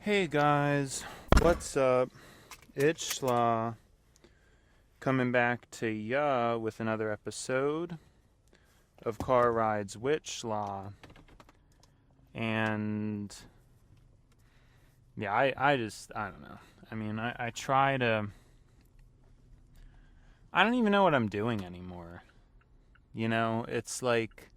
Hey guys, what's up? It's Schlaw coming back to ya with another episode of Car Rides with Schlaw. And yeah, I don't know. I mean, I try to. I don't even know what I'm doing anymore. You know, it's like,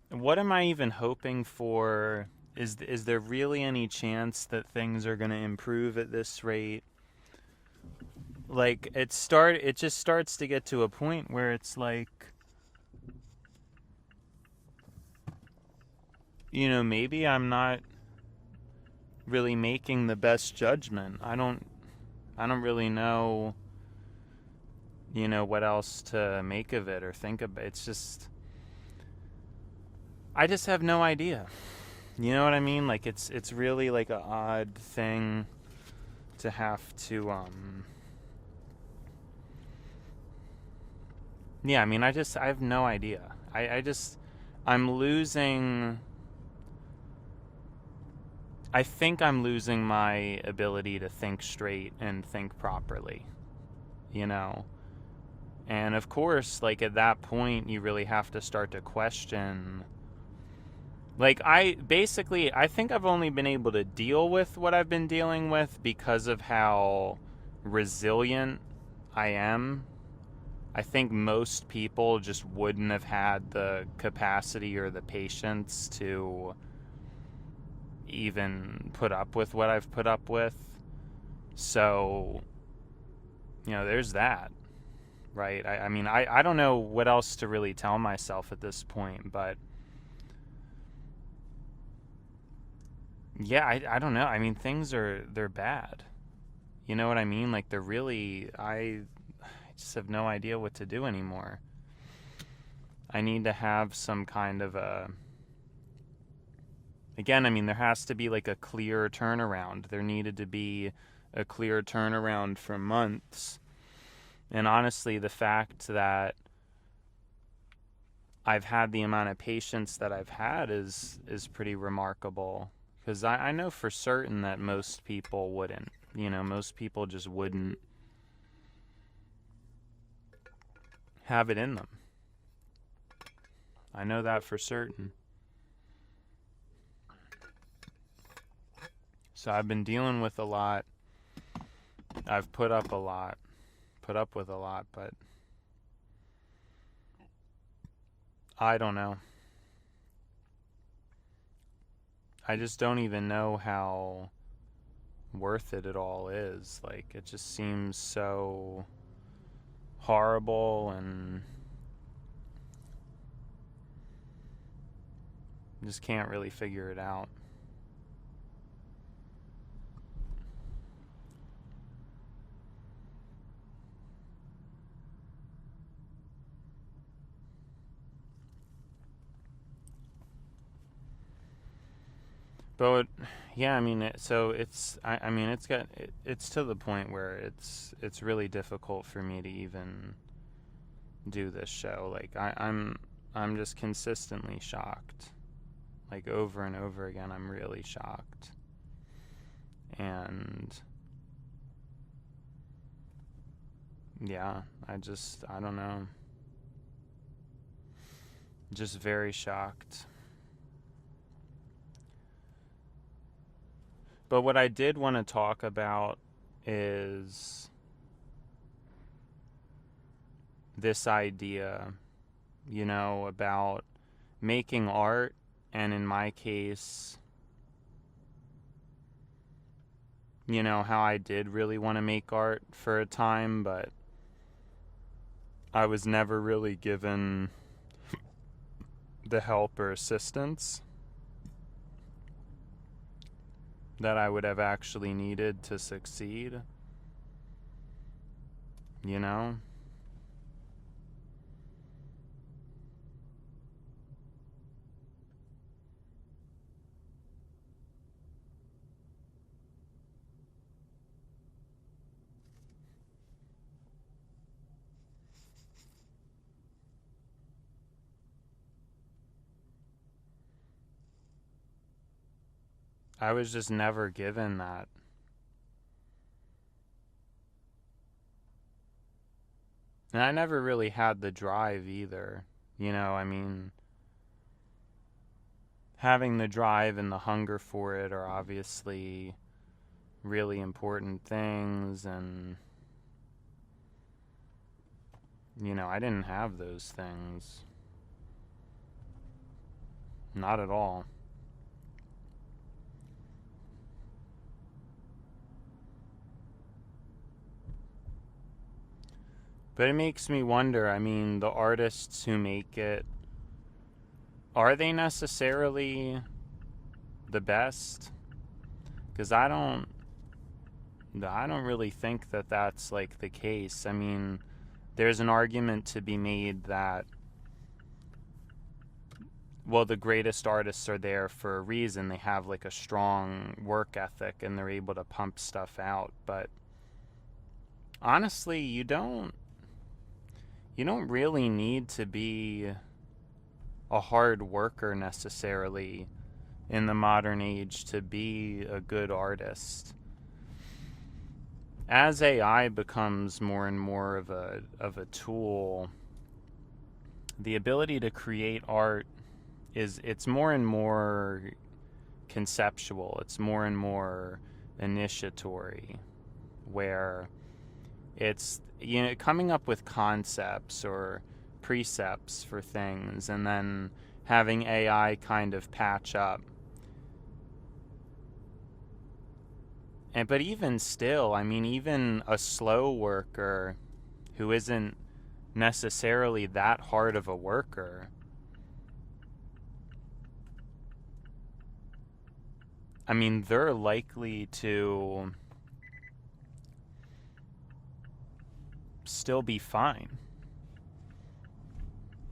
what am I even hoping for? Is there really any chance that things are going to improve at this rate? Like it just starts to get to a point where it's like, maybe I'm not really making the best judgment. I don't really know, what else to make of it or think of it. It's just I just have no idea. You know what I mean? Like it's really like an odd thing to have to yeah, I mean, I have no idea. I'm losing I think I'm losing my ability to think straight and think properly, you know? And of course, like at that point, you really have to start to question. Like, I think I've only been able to deal with what I've been dealing with because of how resilient I am. I think most people just wouldn't have had the capacity or the patience to even put up with what I've put up with. So, there's that, right? I mean, I don't know what else to really tell myself at this point, but yeah, I don't know. I mean, they're bad. You know what I mean? Like, I just have no idea what to do anymore. I need to have some kind of again, I mean, there has to be like a clear turnaround. There needed to be a clear turnaround for months. And honestly, the fact that I've had the amount of patience that I've had is pretty remarkable. Because I know for certain that most people wouldn't. Most people just wouldn't have it in them. I know that for certain. So I've been dealing with a lot. I've put up with a lot, but I don't know. I just don't even know how worth it all is. Like, it just seems so horrible, and just can't really figure it out. But yeah, I mean, I mean, it's to the point where it's really difficult for me to even do this show. Like, I'm just consistently shocked. Like, over and over again, I'm really shocked. And yeah, I don't know. Just very shocked. But what I did want to talk about is this idea, about making art, and in my case, how I did really want to make art for a time, but I was never really given the help or assistance that I would have actually needed to succeed, you know? I was just never given that. And I never really had the drive either. I mean, having the drive and the hunger for it are obviously really important things, and I didn't have those things. Not at all. But it makes me wonder, I mean, the artists who make it, are they necessarily the best? Because I don't really think that that's like the case. I mean, there's an argument to be made that, well, the greatest artists are there for a reason. They have like a strong work ethic and they're able to pump stuff out. But honestly, you don't really need to be a hard worker necessarily in the modern age to be a good artist. As AI becomes more and more of a tool, the ability to create art it's more and more conceptual. It's more and more initiatory, where it's coming up with concepts or precepts for things and then having AI kind of patch up. But even still, I mean, even a slow worker who isn't necessarily that hard of a worker, I mean, they're likely to still be fine.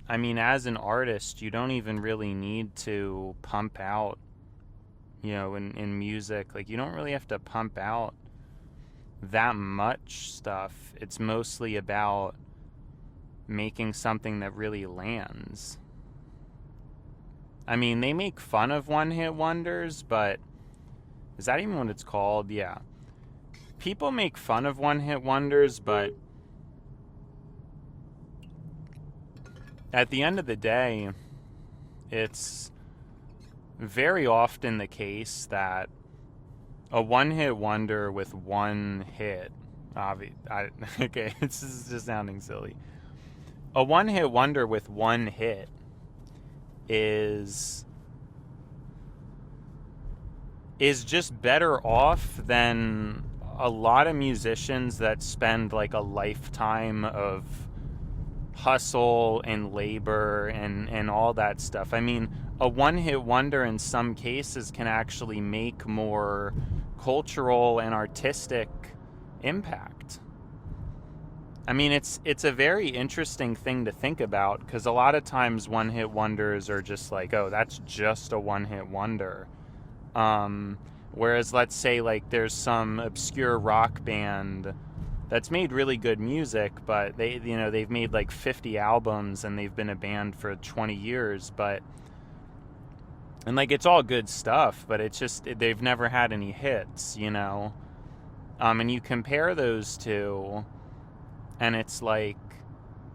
I mean, as an artist, you don't even really need to pump out, in music. Like, you don't really have to pump out that much stuff. It's mostly about making something that really lands. I mean, they make fun of one-hit wonders, but is that even what it's called? Yeah. People make fun of one-hit wonders, but at the end of the day, it's very often the case that a one-hit wonder with one hit, okay, this is just sounding silly. A one-hit wonder with one hit is just better off than a lot of musicians that spend like a lifetime of hustle and labor and all that stuff. I mean, a one-hit wonder in some cases can actually make more cultural and artistic impact. I mean, it's a very interesting thing to think about, because a lot of times one-hit wonders are just like, oh, that's just a one-hit wonder. Whereas let's say like there's some obscure rock band that's made really good music, but they've made like 50 albums and they've been a band for 20 years, and like it's all good stuff, but it's just they've never had any hits, and you compare those two, and it's like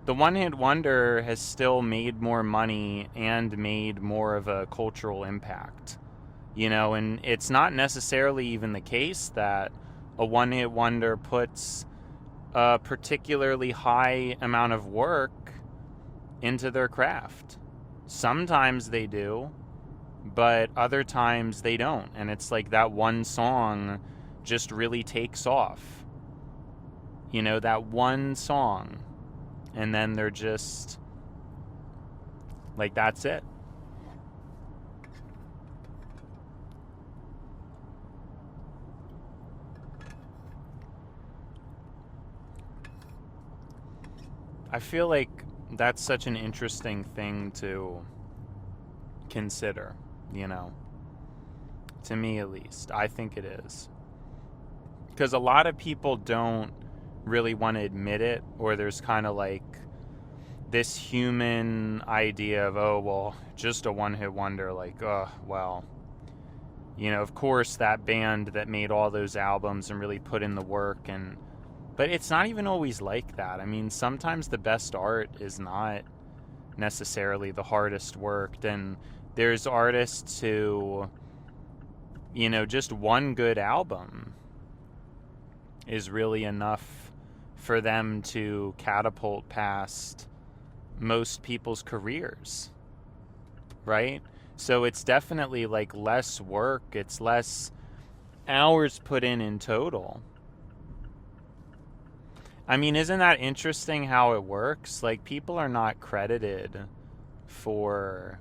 the one-hit wonder has still made more money and made more of a cultural impact. And it's not necessarily even the case that a one-hit wonder puts a particularly high amount of work into their craft. Sometimes they do, but other times they don't. And it's like that one song just really takes off. That one song. And then they're just like, that's it. I feel like that's such an interesting thing to consider, to me at least. I think it is. Because a lot of people don't really want to admit it, or there's kind of like this human idea of, oh, well, just a one-hit wonder, like, oh, well, Of course, that band that made all those albums and really put in the work, but it's not even always like that. I mean, sometimes the best art is not necessarily the hardest worked, and there's artists who, just one good album is really enough for them to catapult past most people's careers, right? So it's definitely like less work, it's less hours put in total. I mean, isn't that interesting how it works? Like, people are not credited for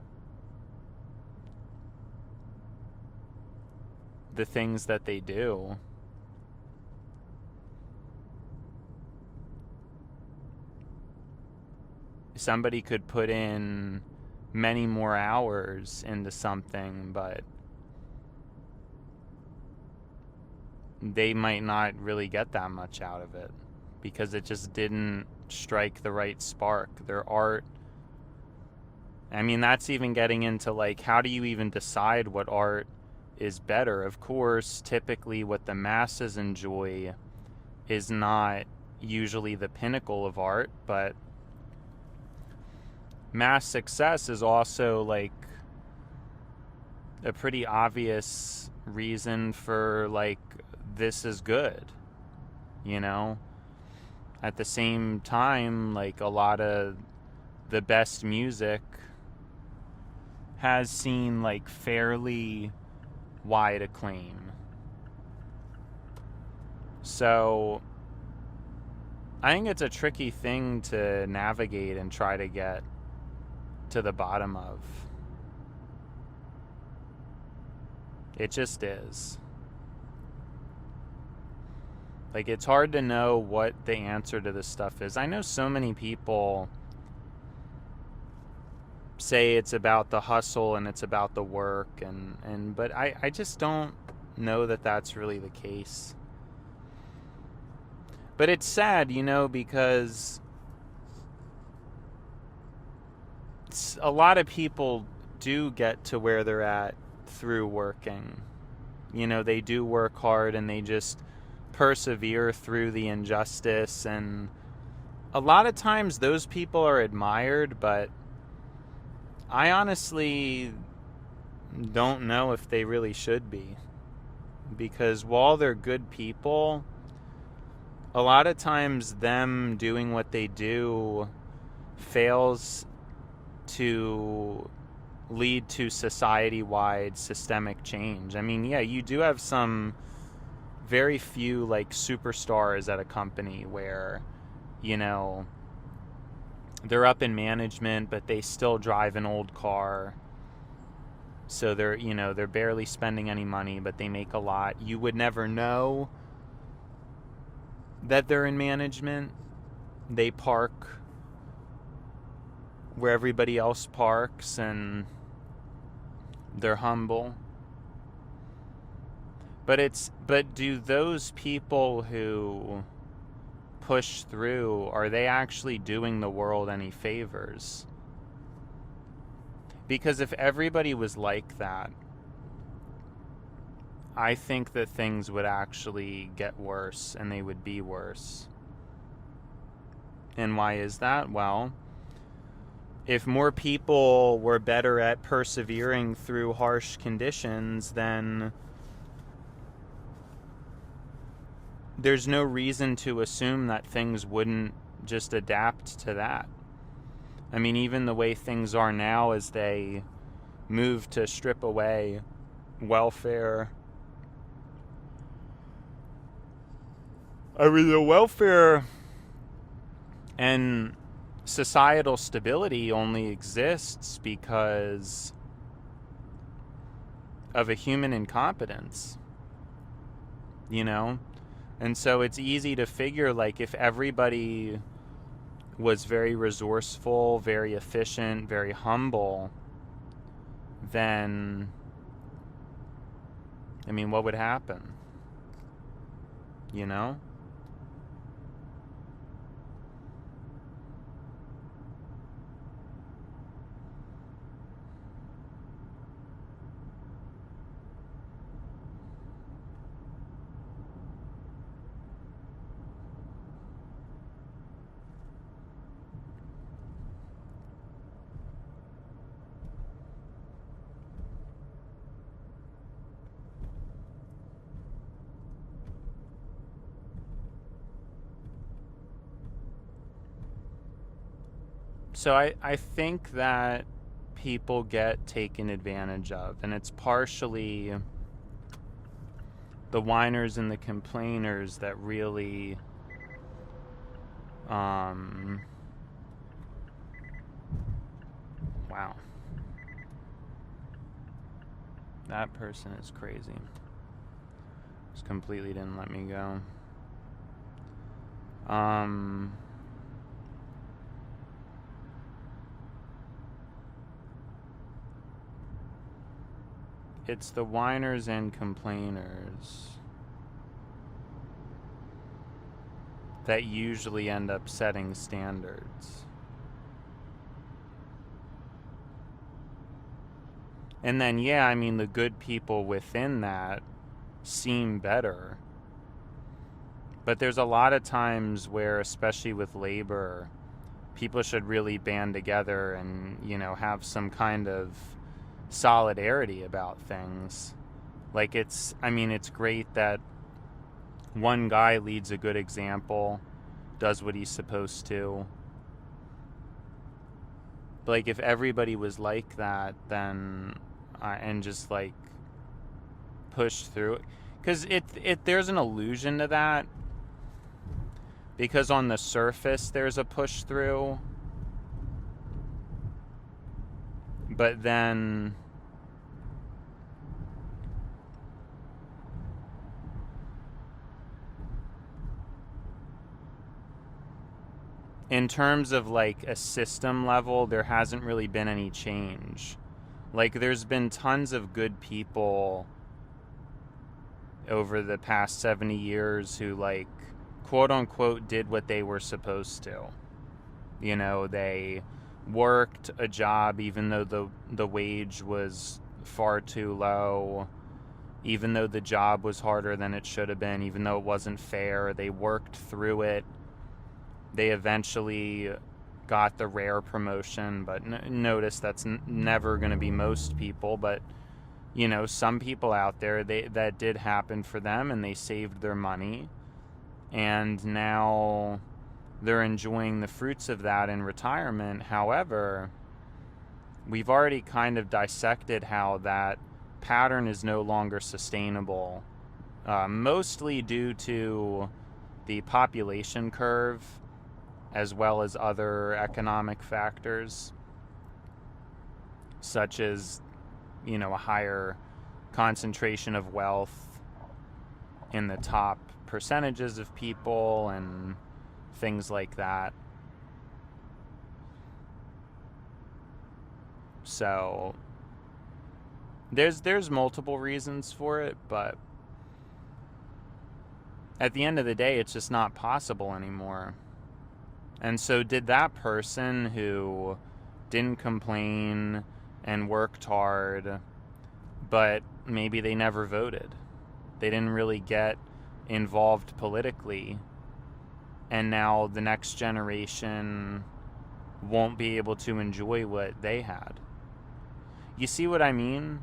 the things that they do. Somebody could put in many more hours into something, but they might not really get that much out of it because it just didn't strike the right spark. Their art, I mean, that's even getting into like, how do you even decide what art is better? Of course, typically what the masses enjoy is not usually the pinnacle of art, but mass success is also like a pretty obvious reason for like, this is good, At the same time, like, a lot of the best music has seen like fairly wide acclaim. So I think it's a tricky thing to navigate and try to get to the bottom of. It just is. Like, it's hard to know what the answer to this stuff is. I know so many people say it's about the hustle and it's about the work, but I just don't know that that's really the case. But it's sad, because a lot of people do get to where they're at through working. They do work hard and they just persevere through the injustice, and a lot of times those people are admired, but I honestly don't know if they really should be, because while they're good people, a lot of times them doing what they do fails to lead to society-wide systemic change. I mean, yeah, you do have some very few like superstars at a company where, they're up in management, but they still drive an old car. So they're barely spending any money, but they make a lot. You would never know that they're in management. They park where everybody else parks, and they're humble. But do those people who push through, are they actually doing the world any favors? Because if everybody was like that, I think that things would actually get worse, and they would be worse. And why is that? Well, if more people were better at persevering through harsh conditions, then there's no reason to assume that things wouldn't just adapt to that. I mean, even the way things are now, as they move to strip away welfare. I mean, the welfare and societal stability only exists because of a human incompetence, And so it's easy to figure, like, if everybody was very resourceful, very efficient, very humble, then, I mean, what would happen? So I think that people get taken advantage of, and it's partially the whiners and the complainers that really wow, that person is crazy. Just completely didn't let me go. It's the whiners and complainers that usually end up setting standards. And then, yeah, I mean, the good people within that seem better. But there's a lot of times where, especially with labor, people should really band together and, have some kind of solidarity about things. Like, it's great that one guy leads a good example, does what he's supposed to. But, like, if everybody was like that, then, and just, like, push through it. Because there's an illusion to that. Because on the surface, there's a push through. But then in terms of like a system level, there hasn't really been any change. Like, there's been tons of good people over the past 70 years who, like, quote unquote, did what they were supposed to. They worked a job even though the wage was far too low, even though the job was harder than it should have been, even though it wasn't fair. They worked through it. They eventually got the rare promotion, but notice that's never going to be most people. But some people out there, that did happen for them, and they saved their money, and now they're enjoying the fruits of that in retirement. However, we've already kind of dissected how that pattern is no longer sustainable, mostly due to the population curve as well as other economic factors, such as, a higher concentration of wealth in the top percentages of people and things like that. So there's multiple reasons for it, but at the end of the day, it's just not possible anymore. And so did that person who didn't complain and worked hard, but maybe they never voted, they didn't really get involved politically, and now the next generation won't be able to enjoy what they had. You see what I mean?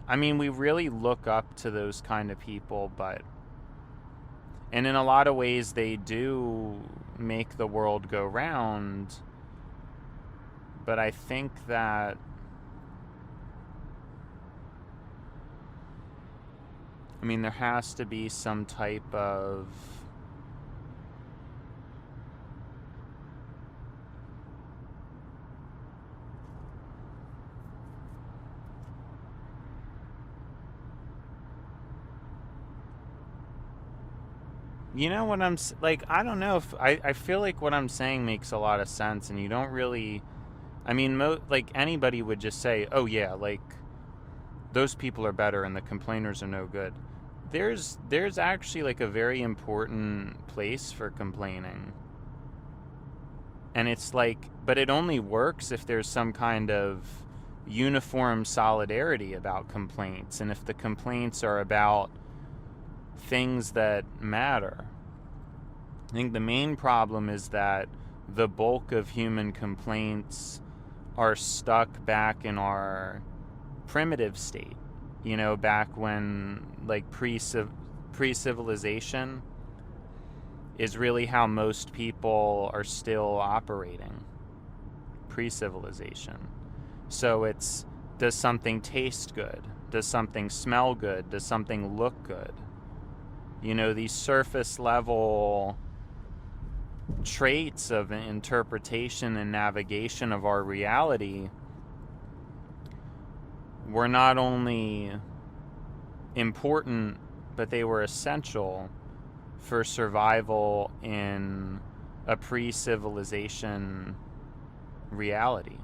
We really look up to those kind of people, and in a lot of ways they do make the world go round, but I think that there has to be some type of what I'm like, I don't know if I feel like what I'm saying makes a lot of sense, and you don't really, like, anybody would just say, oh yeah, like, those people are better and the complainers are no good. There's actually, like, a very important place for complaining. And it's like, but it only works if there's some kind of uniform solidarity about complaints, and if the complaints are about things that matter. I think the main problem is that the bulk of human complaints are stuck back in our primitive state, back when, like, pre-civilization is really how most people are still operating. pre-civilization. So it's, does something taste good? Does something smell good? Does something look good? You know, these surface level traits of interpretation and navigation of our reality were not only important, but they were essential for survival in a pre-civilization reality.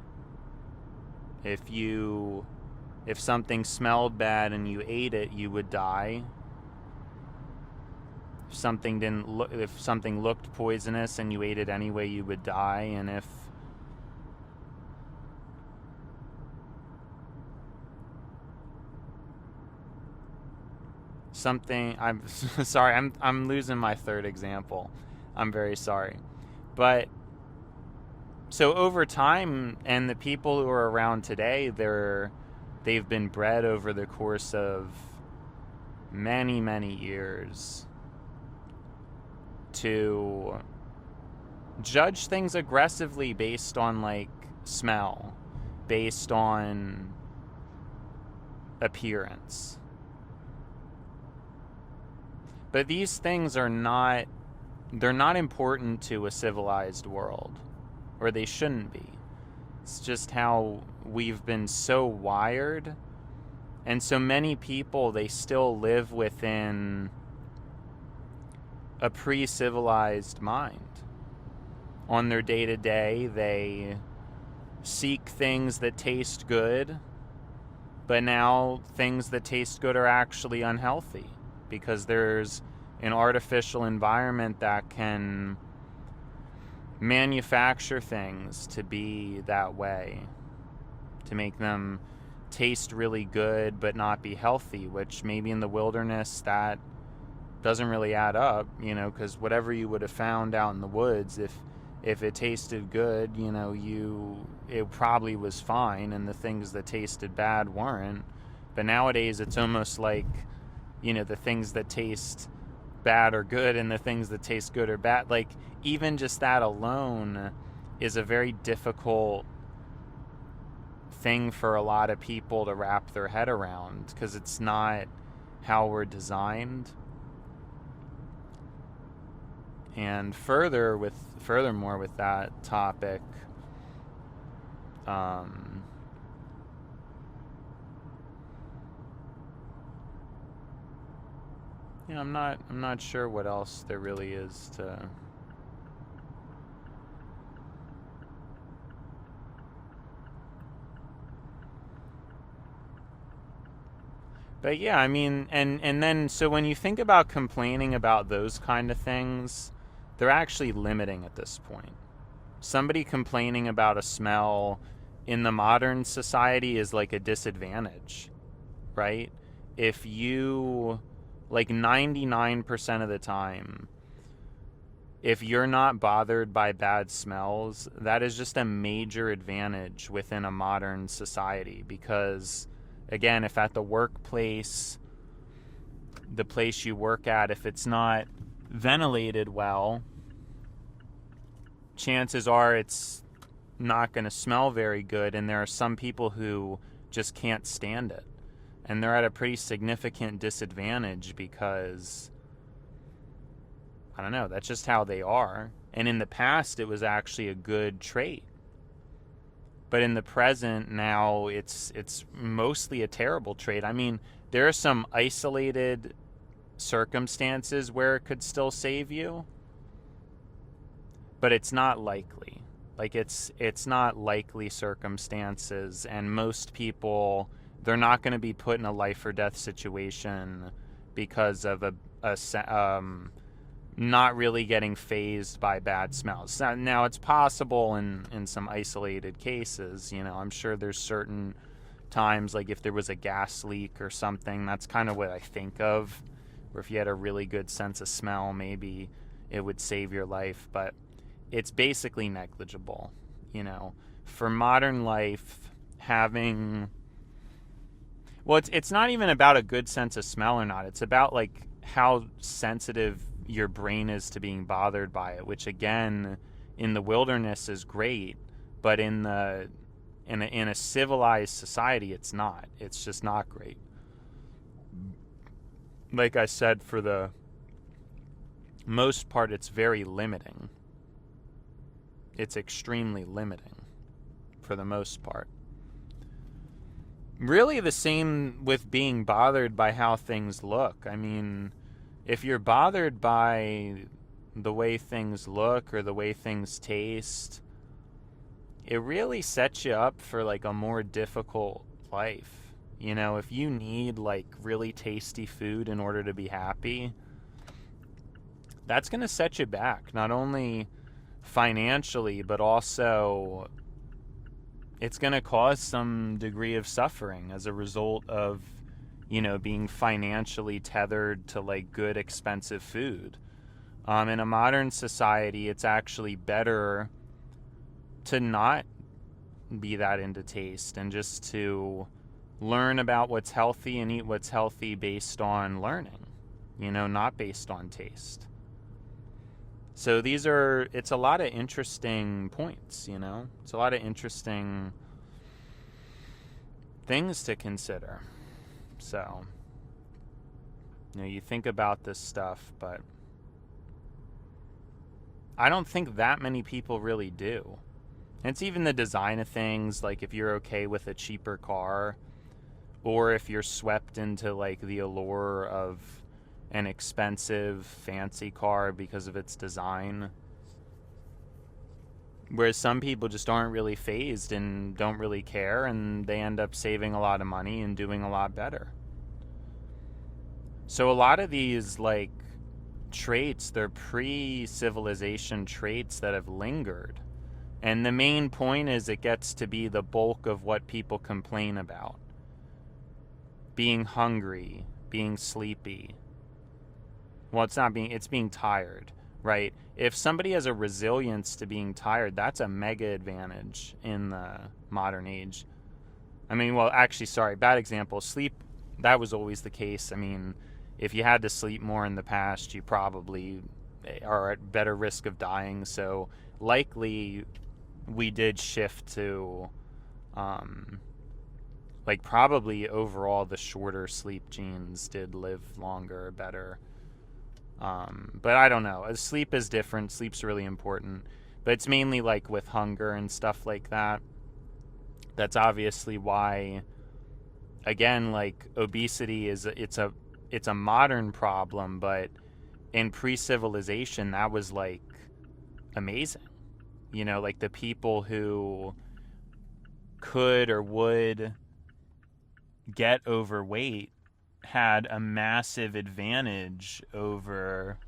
If something smelled bad and you ate it, you would die. If something looked poisonous and you ate it anyway, you would die. And if something, I'm sorry, I'm losing my third example. I'm very sorry. But so over time, and the people who are around today, they've been bred over the course of many, many years to judge things aggressively based on like smell, based on appearance. But these things they're not important to a civilized world, or they shouldn't be. It's just how we've been so wired, and so many people, they still live within a pre-civilized mind. On their day-to-day, they seek things that taste good, but now things that taste good are actually unhealthy because there's an artificial environment that can manufacture things to be that way, to make them taste really good but not be healthy, which maybe in the wilderness that doesn't really add up, you know, because whatever you would have found out in the woods, if it tasted good, you know, it probably was fine, and the things that tasted bad weren't. But nowadays it's almost like, you know, the things that taste bad are good and the things that taste good are bad. Like, even just that alone is a very difficult thing for a lot of people to wrap their head around, because it's not how we're designed. And furthermore with that topic, yeah, I'm not sure what else there really is to. But yeah, I mean, and then so when you think about complaining about those kind of things, they're actually limiting at this point. Somebody complaining about a smell in the modern society is like a disadvantage, right? If you, like 99% of the time, if you're not bothered by bad smells, that is just a major advantage within a modern society. Because, again, if at the workplace, the place you work at, if it's not ventilated well, chances are it's not going to smell very good, and there are some people who just can't stand it. And they're at a pretty significant disadvantage because, I don't know, that's just how they are. And in the past, it was actually a good trait. But in the present, now it's mostly a terrible trait. I mean, there are some isolated circumstances where it could still save you, but it's not likely. Like, it's not likely circumstances, and most people, they're not going to be put in a life or death situation because of not really getting fazed by bad smells. Now, it's possible in some isolated cases. You know, I'm sure there's certain times, like if there was a gas leak or something, that's kind of what I think of, where if you had a really good sense of smell, maybe it would save your life. But it's basically negligible, you know. For modern life, having... Well, it's not even about a good sense of smell or not. It's about, like, how sensitive your brain is to being bothered by it, which, again, in the wilderness is great. But in a civilized society, it's not. It's just not great. Like I said, for the most part, it's very limiting. It's extremely limiting for the most part. Really the same with being bothered by how things look. I mean, if you're bothered by the way things look or the way things taste, it really sets you up for like a more difficult life. You know, if you need like really tasty food in order to be happy, that's going to set you back, not only financially, but also it's going to cause some degree of suffering as a result of, you know, being financially tethered to like good, expensive food. In a modern society, it's actually better to not be that into taste and just to learn about what's healthy and eat what's healthy based on learning, you know, not based on taste. So it's a lot of interesting points, you know? It's a lot of interesting things to consider. So, you know, you think about this stuff, but I don't think that many people really do. And it's even the design of things, like if you're okay with a cheaper car, or if you're swept into like the allure of an expensive, fancy car because of its design. Whereas some people just aren't really fazed and don't really care, and they end up saving a lot of money and doing a lot better. So a lot of these like traits, they're pre-civilization traits that have lingered. And the main point is it gets to be the bulk of what people complain about. Being hungry, being sleepy. Well, it's being tired, right? If somebody has a resilience to being tired, that's a mega advantage in the modern age. I mean, well, actually, sorry, bad example. Sleep, that was always the case. I mean, if you had to sleep more in the past, you probably are at better risk of dying. So likely we did shift to, like probably overall the shorter sleep genes did live longer, better. But I don't know. Sleep is different. Sleep's really important. But it's mainly like with hunger and stuff like that. That's obviously why, again, like obesity it's a modern problem, but in pre-civilization that was like amazing. You know, like the people who could or would get overweight had a massive advantage over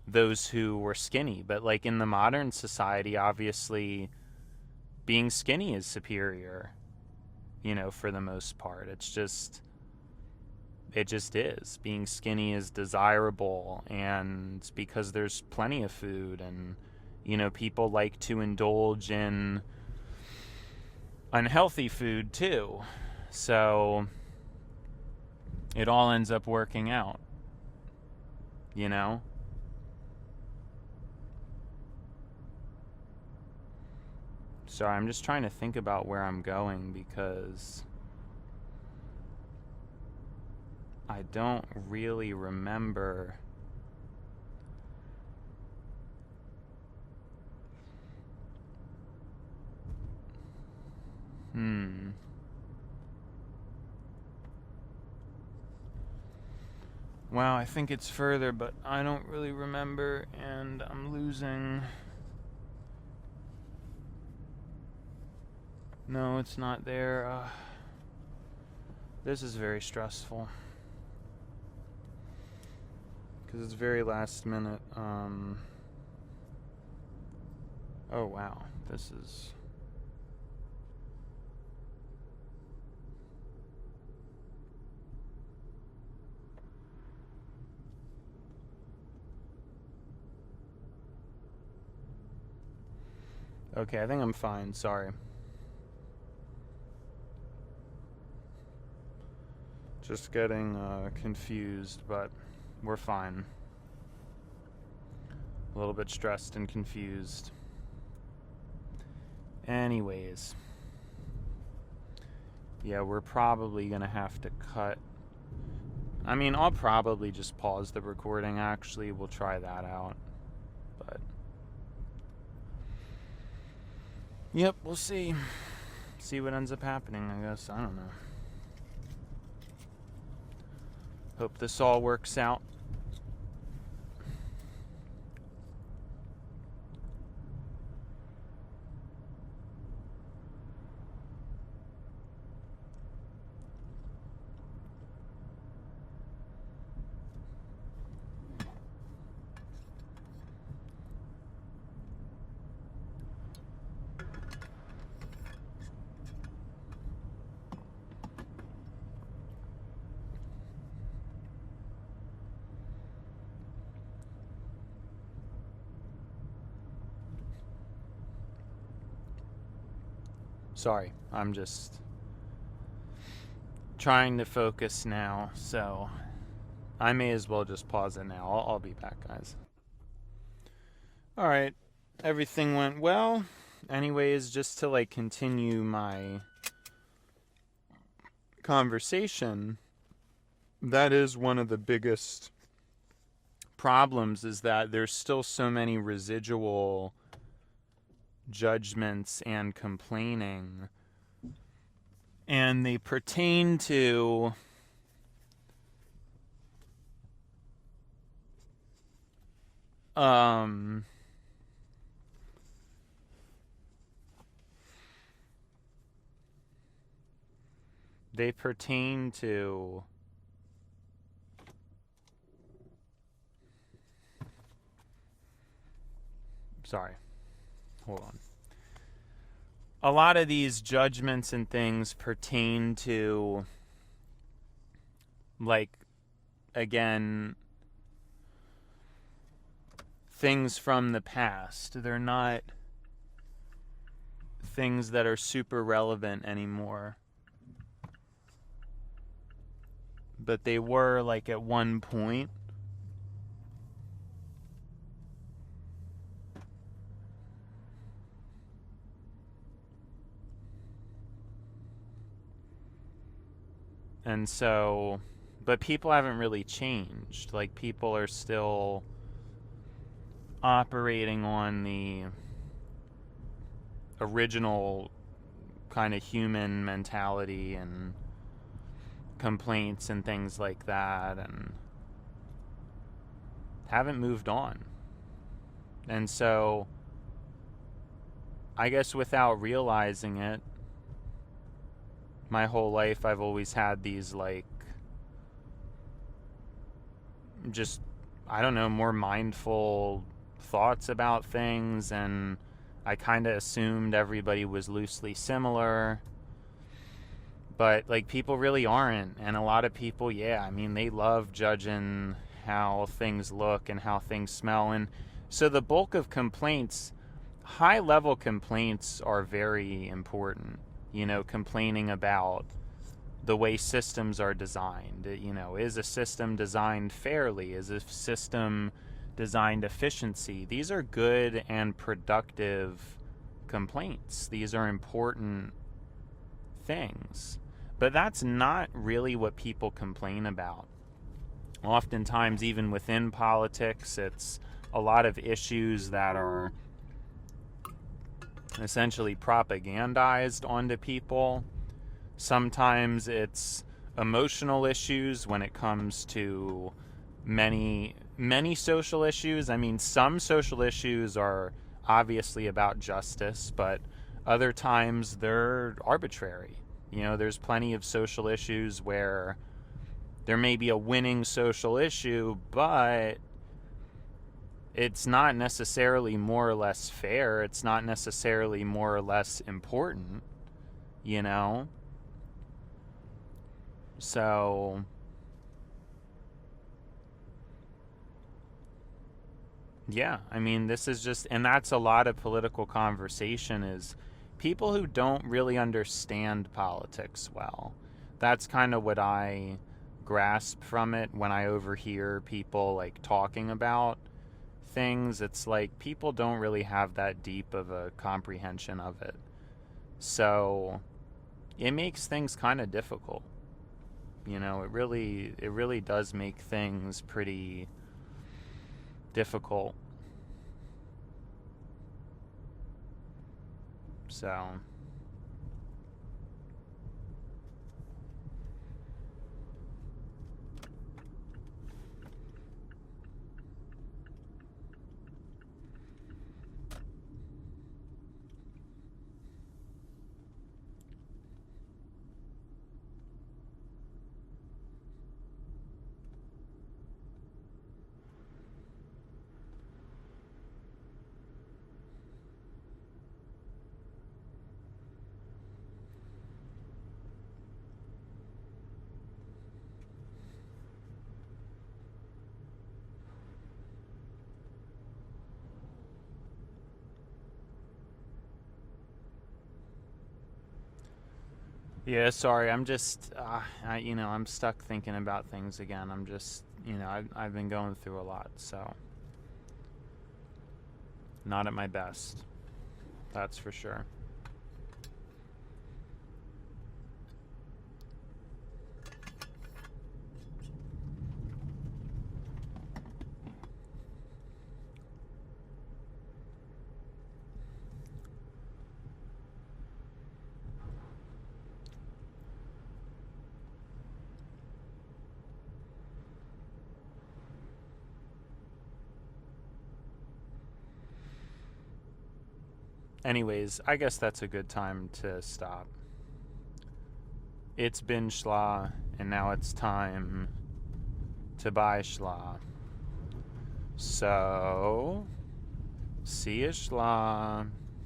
those who were skinny. But like in the modern society, obviously being skinny is superior, you know, for the most part. It just is. Being skinny is desirable, and because there's plenty of food, and you know, people like to indulge in unhealthy food too. So it all ends up working out, you know? Sorry, I'm just trying to think about where I'm going because I don't really remember. Wow, I think it's further, but I don't really remember, and I'm losing. No, it's not there. This is very stressful. Because it's very last minute. Oh, wow. This is... Okay, I think I'm fine. Sorry. Just getting confused, but we're fine. A little bit stressed and confused. Anyways. Yeah, we're probably going to have to cut. I mean, I'll probably just pause the recording, actually. We'll try that out. But, yep, we'll see. See what ends up happening, I guess. I don't know. Hope this all works out. Sorry, I'm just trying to focus now, so I may as well just pause it now. I'll be back, guys. Alright, everything went well. Anyways, just to continue my conversation, that is one of the biggest problems, is that there's still so many residual judgments and complaining, and they pertain to sorry, hold on. A lot of these judgments and things pertain to, again, things from the past. They're not things that are super relevant anymore. But they were, at one point. And so, but people haven't really changed. People are still operating on the original kind of human mentality and complaints and things like that, and haven't moved on. And so, I guess without realizing it, my whole life I've always had these just, I don't know, more mindful thoughts about things, and I kind of assumed everybody was loosely similar, but people really aren't. And a lot of people, they love judging how things look and how things smell. And so the bulk of complaints, high level complaints, are very important. Complaining about the way systems are designed. Is a system designed fairly? Is a system designed efficiency? These are good and productive complaints. These are important things. But that's not really what people complain about. Oftentimes, even within politics, it's a lot of issues that are essentially propagandized onto people. Sometimes it's emotional issues when it comes to many social issues. Some social issues are obviously about justice, but other times they're arbitrary. There's plenty of social issues where there may be a winning social issue, but it's not necessarily more or less fair. It's not necessarily more or less important, So, yeah, this is just, and that's a lot of political conversation, is people who don't really understand politics well. That's kind of what I grasp from it when I overhear people talking about things. It's people don't really have that deep of a comprehension of it. So it makes things kind of difficult. It really does make things pretty difficult. So yeah, sorry. I'm just, I'm stuck thinking about things again. I'm just, I've been going through a lot, so not at my best. That's for sure. Anyways, I guess that's a good time to stop. It's been Schlaw, and now it's time to buy Schlaw. So, see you, Schlaw.